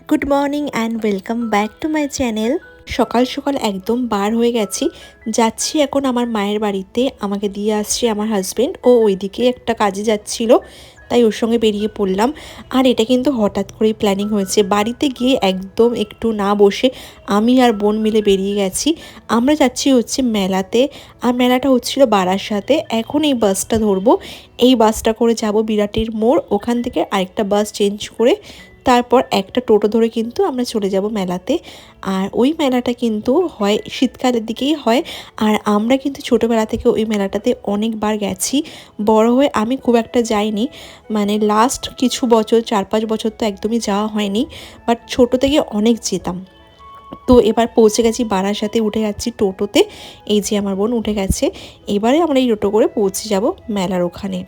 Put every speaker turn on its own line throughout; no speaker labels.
Good morning and welcome back to my channel. সকাল সকাল একদম বার হয়ে গেছি, যাচ্ছি এখন আমার মায়ের বাড়িতে। আমাকে দিয়ে আসছে আমার হাজব্যান্ড, ও ওইদিকে একটা কাজে যাচ্ছিল, তাই ওর সঙ্গে বেরিয়ে পড়লাম। আর এটা কিন্তু হঠাৎ করেই প্ল্যানিং হয়েছে, বাড়িতে গিয়ে একদম একটু না বসে আমি আর বোন মিলে বেরিয়ে গেছি। আমরা যাচ্ছি হচ্ছে মেলাতে, আর মেলাটা হচ্ছিল বারাসাতে। এখন এই বাসটা ধরবো, এই বাসটা করে যাব বিরাটির মোড়, ওখান থেকে আরেকটা বাস চেঞ্জ করে তারপর একটা টোটো ধরে কিন্তু আমরা চলে যাব মেলাতে। আর ওই মেলাটা কিন্তু হয় শীতকালের দিকেই হয়, আর আমরা কিন্তু ছোটোবেলা থেকে ওই মেলাটাতে অনেকবার গেছি। বড় হয়ে আমি খুব একটা যাইনি, মানে লাস্ট কিছু বছর 4-5 বছর তো একদমই যাওয়া হয়নি, বাট ছোটো থেকে অনেক যেতাম। তো এবার পৌঁছে গেছি বারাসাতে, উঠে যাচ্ছি টোটোতে। এই যে আমার বোন উঠে গেছে, এবারে আমরা এই টোটো করে পৌঁছে যাব মেলার ওখানে।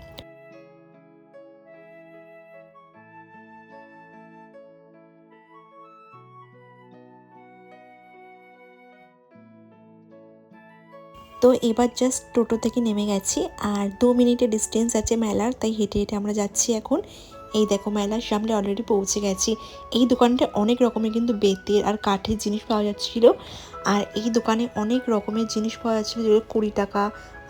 তো এবার জাস্ট টোটো থেকে নেমে গেছি, আর 2 মিনিটের ডিস্টেন্স আছে মেলার, তাই হেঁটে হেঁটে আমরা যাচ্ছি এখন। এই দেখো মেলার সামনে অলরেডি পৌঁছে গেছি। এই দোকানটা অনেক রকমের কিন্তু বেতের আর কাঠের জিনিস পাওয়া যাচ্ছিল, আর এই দোকানে অনেক রকমের জিনিস পাওয়া যাচ্ছিলো, যেগুলো 20 টাকা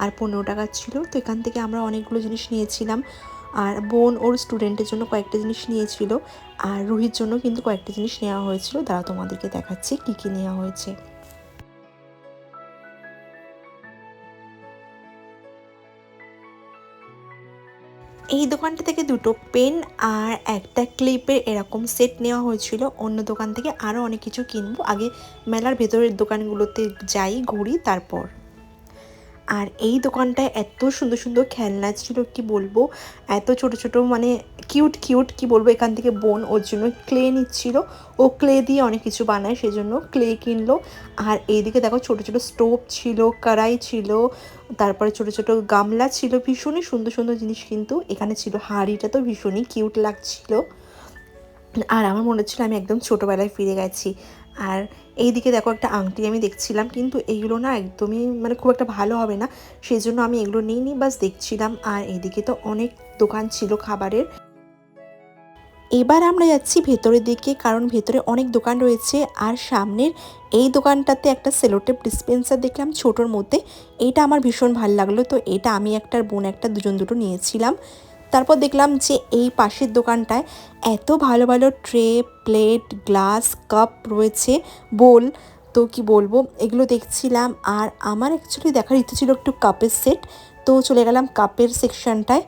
আর 15 টাকা ছিল। তো এখান থেকে আমরা অনেকগুলো জিনিস নিয়েছিলাম, আর বোন ওর স্টুডেন্টের জন্য কয়েকটা জিনিস নিয়েছিল, আর রুহির জন্য কিন্তু কয়েকটা জিনিস নেওয়া হয়েছিল। তারা তোমাদেরকে দেখাচ্ছি কী কী নেওয়া হয়েছে। এই দোকানটা থেকে দুটো পেন আর একটা ক্লিপের এরকম সেট নেওয়া হয়েছিল। অন্য দোকান থেকে আরও অনেক কিছু কিনবো, আগে মেলার ভেতরের দোকানগুলোতে যাই, ঘুরি, তারপর। আর এই দোকানটায় এত সুন্দর সুন্দর খেলনা ছিল, কি বলবো, এত ছোট ছোট, মানে কিউট কিউট, কি বলবো। এখান থেকে বোন ওর জন্য ক্লে নিচ্ছিল, ও ক্লে দিয়ে অনেক কিছু বানায়, সেজন্য ক্লে কিনলো। আর এইদিকে দেখো ছোট ছোট স্টোভ ছিল, কড়াই ছিল, তারপরে ছোট ছোট গামলা ছিল, ভীষণই সুন্দর সুন্দর জিনিস কিন্তু এখানে ছিল। হাঁড়িটা তো ভীষণই কিউট লাগছিল, আর আমার মনে হচ্ছিলো আমি একদম ছোটোবেলায় ফিরে গেছি। আর এইদিকে দেখো একটা আংটি আমি দেখছিলাম, কিন্তু এইগুলো না একদমই মানে খুব একটা ভালো হবে না, সেই জন্য আমি এগুলো নিইনি, বাস দেখছিলাম। আর এইদিকে তো অনেক দোকান ছিল খাবারের। এবার আমরা যাচ্ছি ভেতরের দিকে, কারণ ভেতরে অনেক দোকান রয়েছে। আর সামনের এই দোকানটাতে একটা সেলোটেপ ডিসপেন্সার দেখলাম ছোটোর মধ্যে, এইটা আমার ভীষণ ভালো লাগলো, তো এটা আমি একটা আর বোন একটা দুজন দুটো নিয়েছিলাম। তারপর দেখলাম যে এই পাশের দোকানটায় এত ভালো ভালো ট্রে, প্লেট, গ্লাস, কাপ রয়েছে, বোল, তো কি বলবো, এগুলো দেখছিলাম। আর আমার অ্যাকচুয়ালি দেখার ইচ্ছে ছিল একটু কাপের সেট, তো চলে গেলাম কাপের সেকশনটায়।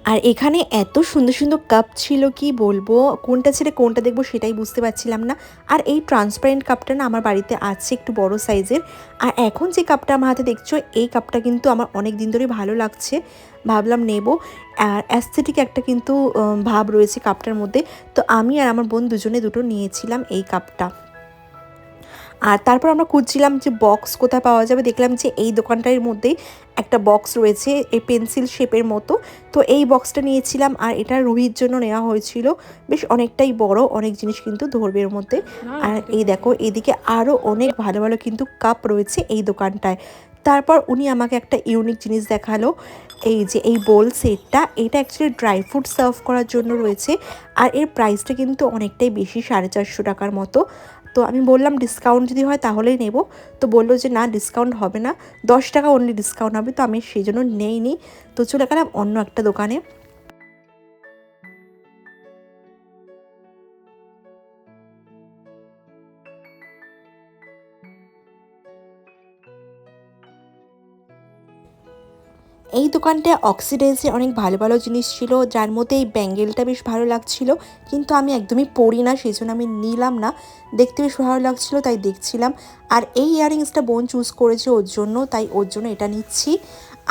আর এখানে এত সুন্দর সুন্দর কাপ ছিল, কি বলবো, কোনটা ছেড়ে কোনটা দেখবো সেটাই বুঝতে পারছিলাম না। আর এই ট্রান্সপারেন্ট কাপটা না আমার বাড়িতে আছে, একটু বড় সাইজের। আর এখন যে কাপটা আমার হাতে দেখছো, এই কাপটা কিন্তু আমার অনেক দিন ধরে ভালো লাগছে, ভাবলাম নেব। আর অ্যাস্থেটিক একটা কিন্তু ভাব রয়েছে কাপটার মধ্যে, তো আমি আর আমার বোন দুজনে দুটো নিয়েছিলাম এই কাপটা। আর তারপর আমরা খুঁজছিলাম যে বক্স কোথায় পাওয়া যাবে, দেখলাম যে এই দোকানটার মধ্যেই একটা বক্স রয়েছে, এই পেন্সিল শেপের মতো, তো এই বক্সটা নিয়েছিলাম। আর এটা রুহির জন্য নেওয়া হয়েছিল, বেশ অনেকটাই বড়, অনেক জিনিস কিন্তু ধরবে এর মধ্যে। আর এই দেখো এদিকে আরও অনেক ভালো ভালো কিন্তু কাপ রয়েছে এই দোকানটায়। তারপর উনি আমাকে একটা ইউনিক জিনিস দেখালো, এই যে এই বোল সেটটা, এটা অ্যাকচুয়ালি ড্রাই ফ্রুট সার্ভ করার জন্য রয়েছে। আর এর প্রাইসটা কিন্তু অনেকটাই বেশি, 450 টাকার মতো। তো আমি বললাম ডিসকাউন্ট যদি হয় তাহলেই নেব, তো বললো যে না, ডিসকাউন্ট হবে না, 10 টাকা অনলি ডিসকাউন্ট হবে। তো আমি সেই জন্য নেইনি, তো চলে গেলাম অন্য একটা দোকানে। এই দোকানটায় অক্সিডাইজের অনেক ভালো ভালো জিনিস ছিল, যার মধ্যে এই ব্যাঙ্গেলটা বেশ ভালো লাগছিল, কিন্তু আমি একদমই পরি না, সেই জন্য আমি নিলাম না। দেখতে বেশ ভালো লাগছিল তাই দেখছিলাম। আর এই ইয়াররিংসটা বোন চুজ করেছে ওর জন্য, তাই ওর জন্য এটা নিচ্ছি।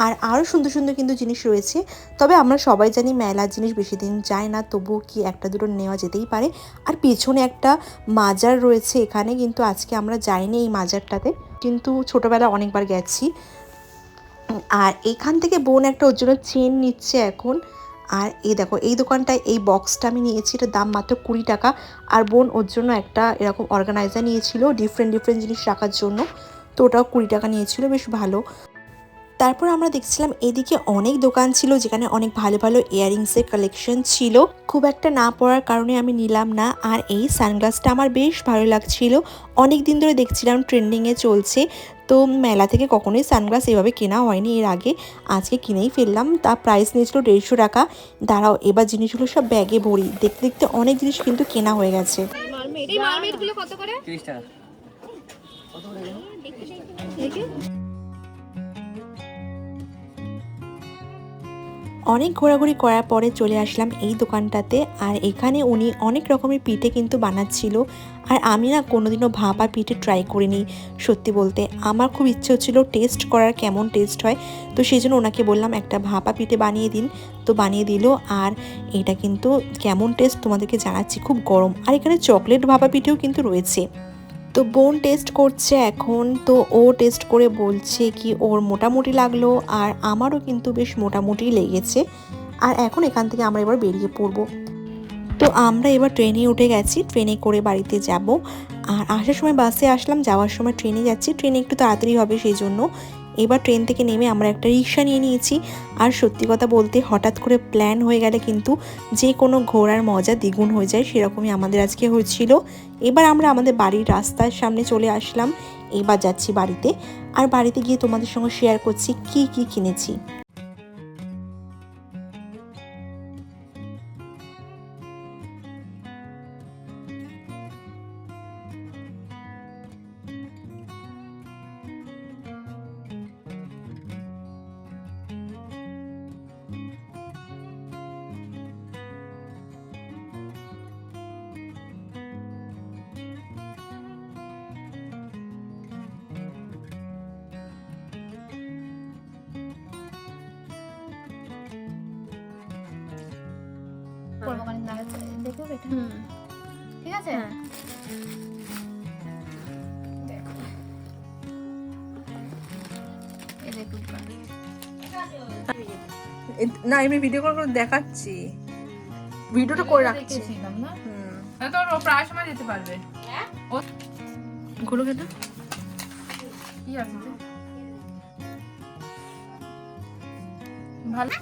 আর আরও সুন্দর সুন্দর কিন্তু জিনিস রয়েছে, তবে আমরা সবাই জানি মেলার জিনিস বেশি দিন যায় না, তবুও কি একটা দুটো নেওয়া যেতেই পারে। আর পেছনে একটা মাজার রয়েছে এখানে, কিন্তু আজকে আমরা যাইনি এই মাজারটাতে, কিন্তু ছোটোবেলা অনেকবার গেছি। আর এখান থেকে বোন একটা ওর জন্য চেন নিচ্ছে এখন। আর এই দেখো এই দোকানটায় এই বক্সটা আমি নিয়েছি, এটার দাম মাত্র 20 টাকা। আর বোন ওর জন্য একটা এরকম অর্গানাইজার নিয়েছিল ডিফারেন্ট ডিফারেন্ট জিনিস রাখার জন্য, তো ওটাও 20 টাকা নিয়েছিল, বেশ ভালো। তারপর আমরা দেখছিলাম এদিকে অনেক দোকান ছিল যেখানে অনেক ভালো ভালো ইয়াররিংসের কালেকশন ছিল। খুব একটা না পড়ার কারণে আমি নিলাম না। আর এই সানগ্লাসটা আমার বেশ ভালো লাগছিল, অনেক দিন ধরে দেখছিলাম ট্রেন্ডিংয়ে চলছে। তো মেলা থেকে কখনোই সানগ্লাস এভাবে কেনা হয়নি এর আগে, আজকে কিনেই ফেললাম। তার প্রাইস নিয়েছিল 150 টাকা। দাঁড়াও, এবার জিনিসগুলো সব ব্যাগে ভরি। দেখতে দেখতে অনেক জিনিস কিন্তু কেনা হয়ে গেছে। অনেক ঘোরাঘুরি করার পরে চলে আসলাম এই দোকানটাতে। আর এখানে উনি অনেক রকমের পিঠে কিন্তু বানাচ্ছিল। আর আমি না কোনোদিনও ভাপা পিঠে ট্রাই করিনি। সত্যি বলতে আমার খুব ইচ্ছে হচ্ছিল টেস্ট করার, কেমন টেস্ট হয়। তো সেই জন্য ওনাকে বললাম একটা ভাপা পিঠে বানিয়ে দিন। তো বানিয়ে দিল। আর এটা কিন্তু কেমন টেস্ট তোমাদেরকে জানাচ্ছি, খুব গরম। আর এখানে চকলেট ভাপা পিঠেও কিন্তু রয়েছে। তো বোন টেস্ট করছে এখন। তো ও টেস্ট করে বলছে কি ওর মোটামুটি লাগলো, আর আমারও কিন্তু বেশ মোটামুটি লেগেছে। আর এখন এখান থেকে আমরা এবার বেরিয়ে পড়বো। তো আমরা এবার ট্রেনে উঠে গেছি, ট্রেনে করে বাড়িতে যাব। আর আসার সময় বাসে আসলাম, যাওয়ার সময় ট্রেনে যাচ্ছি। ট্রেনে একটু তাড়াতাড়ি হবে সেই জন্য এবার ট্রেন থেকে নেমে আমরা একটা রিক্সা নিয়ে নিয়েছি। আর সত্যি কথা বলতে হঠাৎ করে প্ল্যান হয়ে গেলে কিন্তু যে কোনো ঘোরার মজা দ্বিগুণ হয়ে যায়, সেরকমই আমাদের আজকে হয়েছিল। এবার আমরা আমাদের বাড়ির রাস্তার সামনে চলে আসলাম। এবার যাচ্ছি বাড়িতে। আর বাড়িতে গিয়ে তোমাদের সঙ্গে শেয়ার করছি কি কি কিনেছি।
ঠিক আছে।
না আমি ভিডিও কল করে দেখাচ্ছি, ভিডিওটা করে রাখছি।
তো ও প্রায় সময় যেতে পারবে।
ঘুরো কেন
কি আছে ভালো।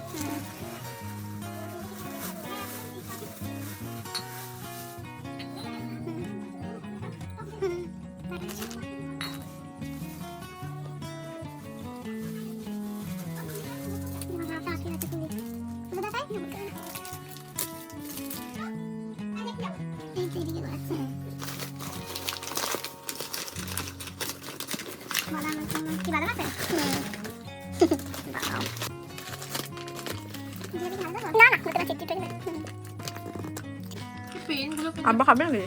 আব্বা খাবে নাকি?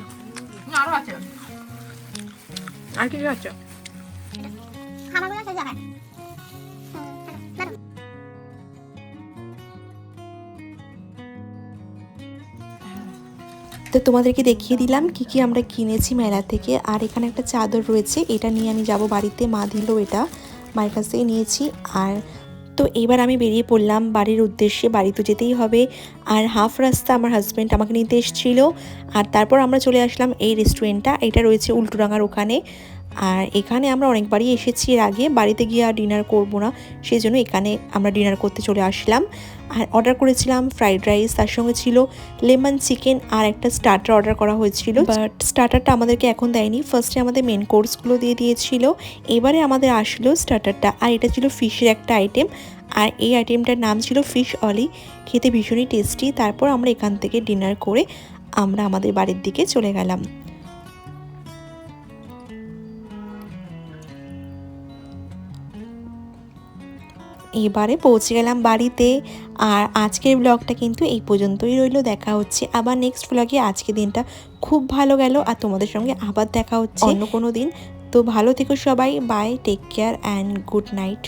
আরো আছে,
আর কি খাচ্ছ?
তো তোমাদেরকে দেখিয়ে দিলাম কি কি আমরা কিনেছি মেলা থেকে। আর এখানে একটা চাদর রয়েছে, এটা নিয়ে আমি যাব বাড়িতে, মা দিল এটা, মায়ের কাছ থেকে নিয়েছি। আর তো এবার আমি বেরিয়ে পড়লাম বাড়ির উদ্দেশ্যে, বাড়ি তো যেতেই হবে। আর হাফ রাস্তা আমার হাজব্যান্ড আমাকে নিতে এসেছিলো। আর তারপর আমরা চলে আসলাম এই রেস্টুরেন্টটা, এটা রয়েছে উল্টোডাঙার ওখানে। আর এখানে আমরা অনেকবারই এসেছি এর আগে, বাড়িতে গিয়ে আর ডিনার করবো না, সেই জন্য এখানে আমরা ডিনার করতে চলে আসলাম। আর অর্ডার করেছিলাম ফ্রাইড রাইস, তার সঙ্গে ছিল লেমন চিকেন আর একটা স্টার্টার অর্ডার করা হয়েছিল। বাট স্টার্টারটা আমাদেরকে এখন দেয়নি, ফার্স্টে আমাদের মেন কোর্সগুলো দিয়ে দিয়েছিল, এবারে আমাদের আসলো স্টার্টারটা। আর এটা ছিল ফিশের একটা আইটেম, আর এই আইটেমটার নাম ছিল ফিশ অলি, খেতে ভীষণই টেস্টি। তারপর আমরা এখান থেকে ডিনার করে আমরা আমাদের বাড়ির দিকে চলে গেলাম। এবারে পৌঁছে গেলাম বাড়িতে। আর আজকের ব্লগটা কিন্তু এই পর্যন্তই রইল, দেখা হচ্ছে আবার নেক্সট ব্লগে। আজকের দিনটা খুব ভালো গেল, আর তোমাদের সঙ্গে আবার দেখা হচ্ছে অন্য কোনো দিন। তো ভালো থেকো সবাই, bye, take care and good night.